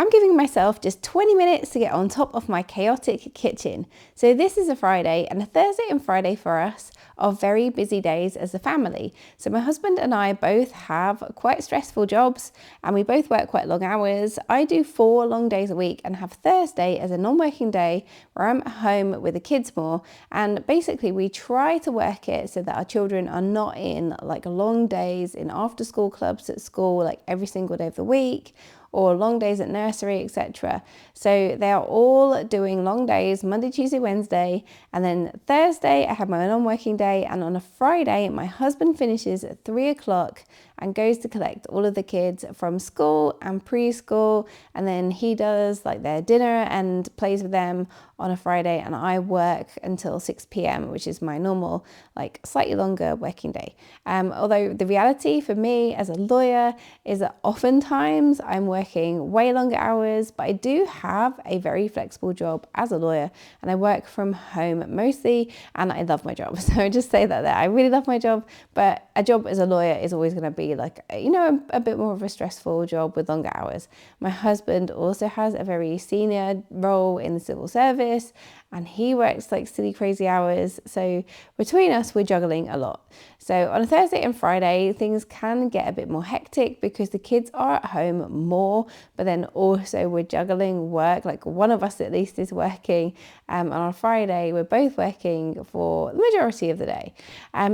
I'm giving myself just 20 minutes to get on top of my chaotic kitchen. So this is a Friday, and a Thursday and Friday for us are very busy days as a family. So my husband and I both have quite stressful jobs, and we both work quite long hours. I do 4 long days a week and have Thursday as a non-working day where I'm at home with the kids more. And basically we try to work it so that our children are not in like long days in after school clubs at school, like every single day of the week, or long days at nursery, etc. So they are all doing long days, Monday, Tuesday, Wednesday, and then Thursday I have my non-working day, and on a Friday my husband finishes at 3 o'clock and goes to collect all of the kids from school and preschool, and then he does like their dinner and plays with them on a Friday, and I work until 6 p.m, which is my normal, like slightly longer working day. Although the reality for me as a lawyer is that oftentimes I'm working way longer hours, but I do have a very flexible job as a lawyer, and I work from home mostly, and I love my job. So I just say that I really love my job, but a job as a lawyer is always going to be like, you know, a bit more of a stressful job with longer hours. My husband also has a very senior role in the civil service, and he works like silly crazy hours. So between us, we're juggling a lot. So on a Thursday and Friday, things can get a bit more hectic because the kids are at home more, but then also we're juggling work. Like one of us at least is working, and on Friday we're both working for the majority of the day.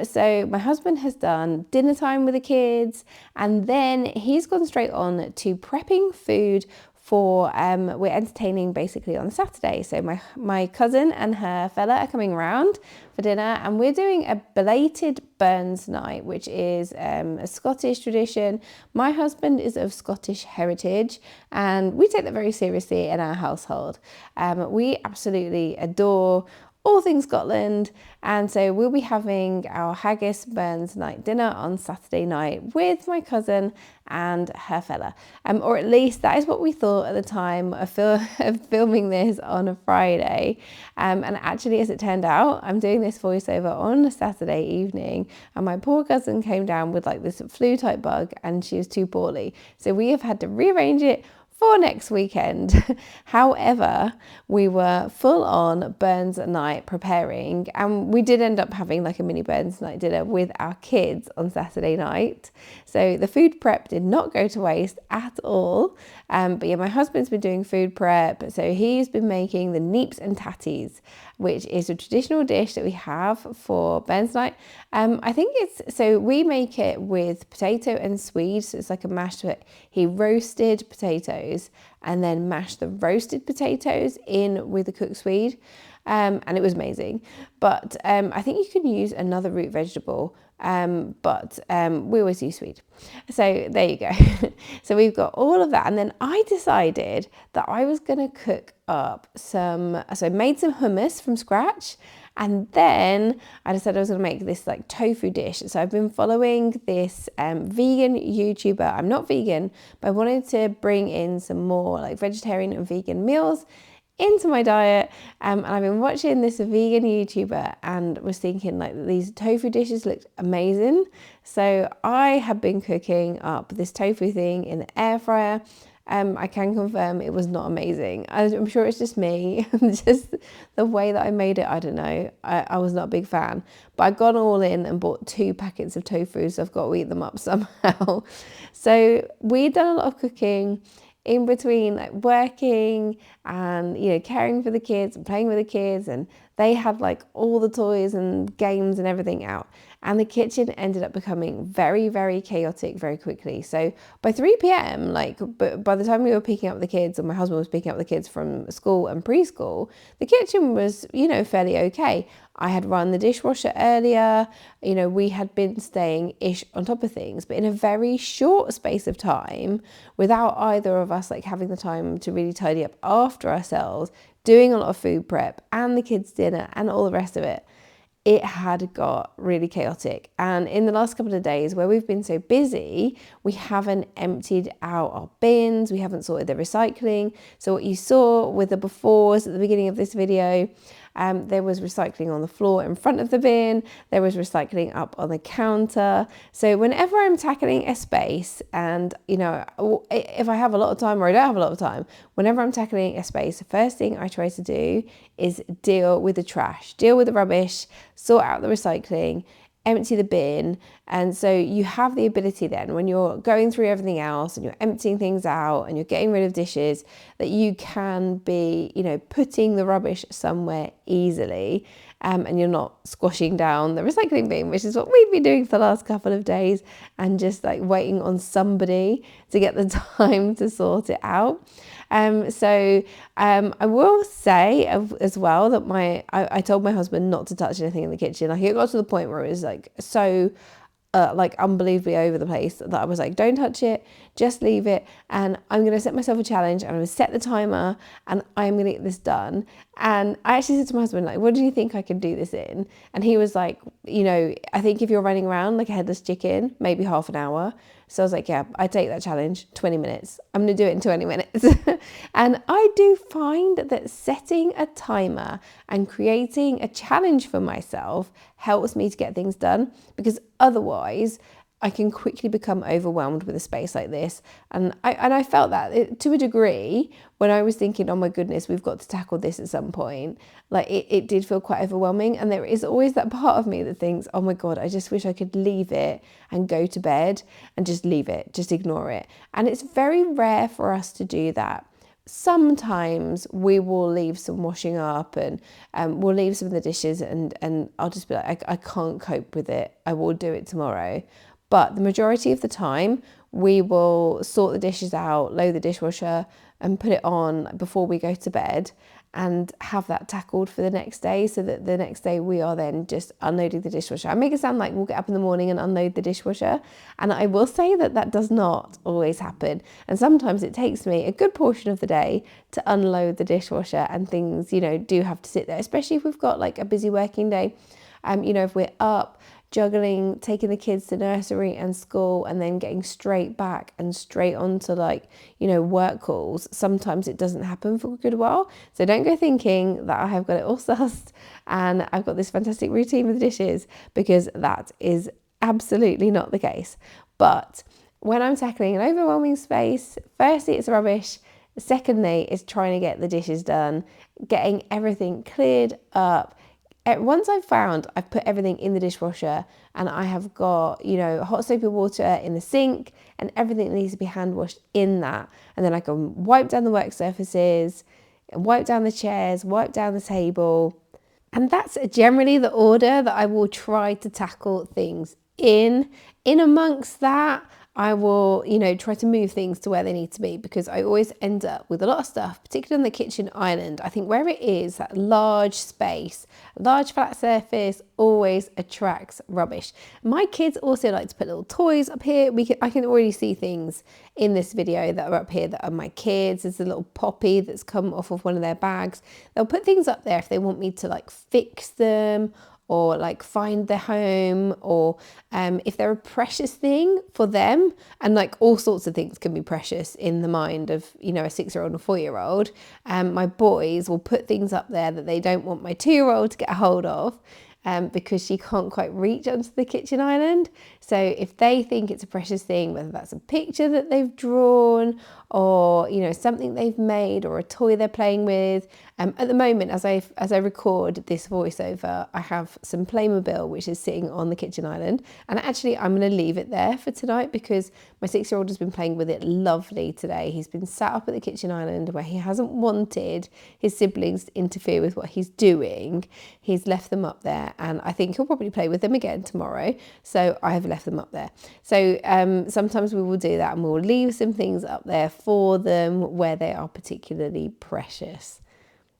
So my husband has done dinner time with the kids, and then he's gone straight on to prepping food for we're entertaining basically on Saturday. So my cousin and her fella are coming around for dinner, and we're doing a belated Burns night, which is a Scottish tradition. My husband is of Scottish heritage, and we take that very seriously in our household. We absolutely adore all things Scotland, and so we'll be having our haggis Burns night dinner on Saturday night with my cousin and her fella, or at least that is what we thought at the time of filming this on a Friday. And actually, as it turned out, I'm doing this voiceover on a Saturday evening, and my poor cousin came down with like this flu type bug, and she was too poorly, so we have had to rearrange it for next weekend. However, we were full on Burns night preparing, and we did end up having like a mini Burns night dinner with our kids on Saturday night. So the food prep did not go to waste at all. But yeah, my husband's been doing food prep. So he's been making the neeps and tatties, which is a traditional dish that we have for Burns night. I think so we make it with potato and swede. So it's like a mashed, he roasted potatoes and then mashed the roasted potatoes in with the cooked swede. And it was amazing. But I think you can use another root vegetable, but we always use swede. So there you go. So we've got all of that. And then I decided that I was going to cook up so I made some hummus from scratch. And then I decided I was going to make this like tofu dish. So I've been following this vegan YouTuber. I'm not vegan, but I wanted to bring in some more like vegetarian and vegan meals into my diet, and I've been watching this vegan YouTuber and was thinking like these tofu dishes looked amazing. So I have been cooking up this tofu thing in the air fryer. I can confirm it was not amazing. I'm sure it's just me, just the way that I made it. I don't know. I was not a big fan, but I got all in and bought 2 packets of tofu, so I've got to eat them up somehow. So we've done a lot of cooking in between like working and, you know, caring for the kids and playing with the kids, and they had like all the toys and games and everything out, and the kitchen ended up becoming very, very chaotic very quickly. So by 3 p.m, like by the time we were picking up the kids, or my husband was picking up the kids from school and preschool, the kitchen was, you know, fairly okay. I had run the dishwasher earlier, you know, we had been staying ish on top of things, but in a very short space of time, without either of us like having the time to really tidy up after ourselves, doing a lot of food prep and the kids' dinner and all the rest of it, it had got really chaotic. And in the last couple of days where we've been so busy, we haven't emptied out our bins, we haven't sorted the recycling. So what you saw with the befores at the beginning of this video, There was recycling on the floor in front of the bin. There was recycling up on the counter. So whenever I'm tackling a space, and if I have a lot of time or I don't have a lot of time, whenever I'm tackling a space, the first thing I try to do is deal with the trash, deal with the rubbish, sort out the recycling, empty the bin. And so you have the ability then, when you're going through everything else and you're emptying things out and you're getting rid of dishes, that you can be, putting the rubbish somewhere easily, and you're not squashing down the recycling bin, which is what we've been doing for the last couple of days, and just like waiting on somebody to get the time to sort it out. I will say as well that I told my husband not to touch anything in the kitchen. Like, it got to the point where it was like so unbelievably over the place that I was like, don't touch it, just leave it. And I'm going to set myself a challenge, and I'm going to set the timer, and I'm going to get this done. And I actually said to my husband, like, what do you think I can do this in? And he was like, I think if you're running around like a headless chicken, maybe half an hour. So I was like, yeah, I take that challenge, 20 minutes. I'm going to do it in 20 minutes. And I do find that setting a timer and creating a challenge for myself helps me to get things done, because otherwise I can quickly become overwhelmed with a space like this. And I felt that to a degree when I was thinking, oh my goodness, we've got to tackle this at some point. Like, it did feel quite overwhelming. And there is always that part of me that thinks, oh my God, I just wish I could leave it and go to bed and just leave it, just ignore it. And it's very rare for us to do that. Sometimes we will leave some washing up, and we'll leave some of the dishes, and I'll just be like, I can't cope with it. I will do it tomorrow. But the majority of the time, we will sort the dishes out, load the dishwasher, and put it on before we go to bed, and have that tackled for the next day, so that the next day we are then just unloading the dishwasher. I make it sound like we'll get up in the morning and unload the dishwasher, and I will say that does not always happen. And sometimes it takes me a good portion of the day to unload the dishwasher, and things, do have to sit there, especially if we've got like a busy working day. If we're up juggling, taking the kids to nursery and school, and then getting straight back and straight onto work calls, sometimes it doesn't happen for a good while. So don't go thinking that I have got it all sussed and I've got this fantastic routine with dishes, because that is absolutely not the case. But when I'm tackling an overwhelming space, firstly, it's rubbish. Secondly, it's trying to get the dishes done, getting everything cleared up. Once I've put everything in the dishwasher, and I have got, hot soapy water in the sink, and everything needs to be hand washed in that. And then I can wipe down the work surfaces, wipe down the chairs, wipe down the table. And that's generally the order that I will try to tackle things in. In amongst that, I will, try to move things to where they need to be, because I always end up with a lot of stuff, particularly on the kitchen island. I think where it is, that large space, large flat surface always attracts rubbish. My kids also like to put little toys up here. I can already see things in this video that are up here that are my kids. There's a little poppy that's come off of one of their bags. They'll put things up there if they want me to fix them, or find their home, or if they're a precious thing for them. And all sorts of things can be precious in the mind of, a 6-year-old and a 4-year-old. My boys will put things up there that they don't want my 2-year-old to get a hold of, because she can't quite reach onto the kitchen island. So if they think it's a precious thing, whether that's a picture that they've drawn, or something they've made, or a toy they're playing with. At the moment, as I record this voiceover, I have some Playmobil which is sitting on the kitchen island, and actually I'm going to leave it there for tonight, because my 6-year-old has been playing with it lovely today. He's been sat up at the kitchen island where he hasn't wanted his siblings to interfere with what he's doing. He's left them up there, and I think he'll probably play with them again tomorrow. So I have left them up there. So sometimes we will do that, and we'll leave some things up there for them where they are particularly precious.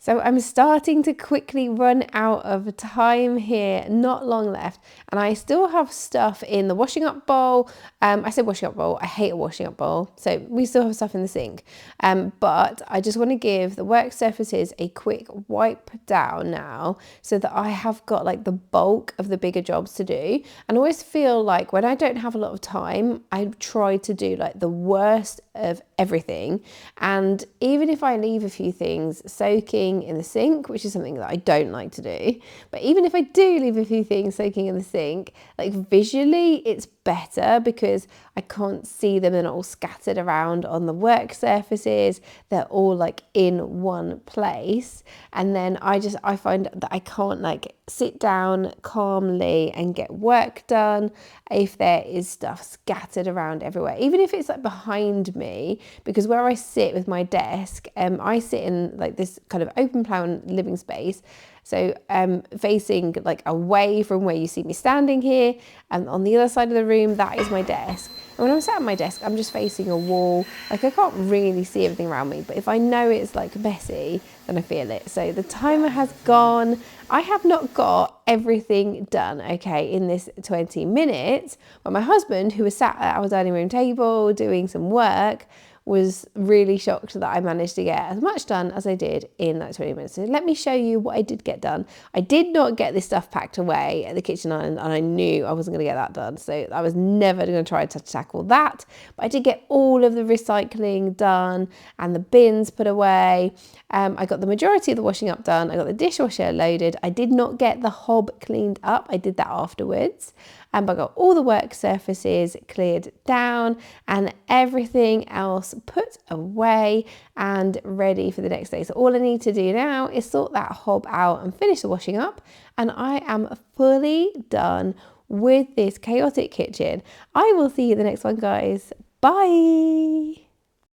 So I'm starting to quickly run out of time here, not long left, and I still have stuff in the washing up bowl. I said washing up bowl, I hate a washing up bowl, so we still have stuff in the sink. But I just want to give the work surfaces a quick wipe down now, so that I have got the bulk of the bigger jobs to do. And I always feel like when I don't have a lot of time, I try to do the worst of everything. And even if I leave a few things soaking in the sink, which is something that I don't like to do, but even if I do leave a few things soaking in the sink, like visually it's better because I can't see them. They're not all scattered around on the work surfaces. They're all like in one place. And then I find that I can't like sit down calmly and get work done if there is stuff scattered around everywhere, even if it's like behind me, because where I sit with my desk, I sit in like this kind of open plan living space. So facing like away from where you see me standing here, and on the other side of the room, that is my desk. And when I'm sat at my desk, I'm just facing a wall. Like I can't really see everything around me, but if I know it's like messy, then I feel it. So the timer has gone. I have not got everything done, okay, in this 20 minutes, but my husband, who was sat at our dining room table doing some work, was really shocked that I managed to get as much done as I did in that 20 minutes. So let me show you what I did get done. I did not get this stuff packed away at the kitchen island, and I knew I wasn't going to get that done. So I was never going to try to tackle that. But I did get all of the recycling done and the bins put away. I got the majority of the washing up done. I got the dishwasher loaded. I did not get the hob cleaned up. I did that afterwards. But I got all the work surfaces cleared down and everything else put away and ready for the next day. So all I need to do now is sort that hob out and finish the washing up, and I am fully done with this chaotic kitchen. I will see you in the next one, guys. Bye.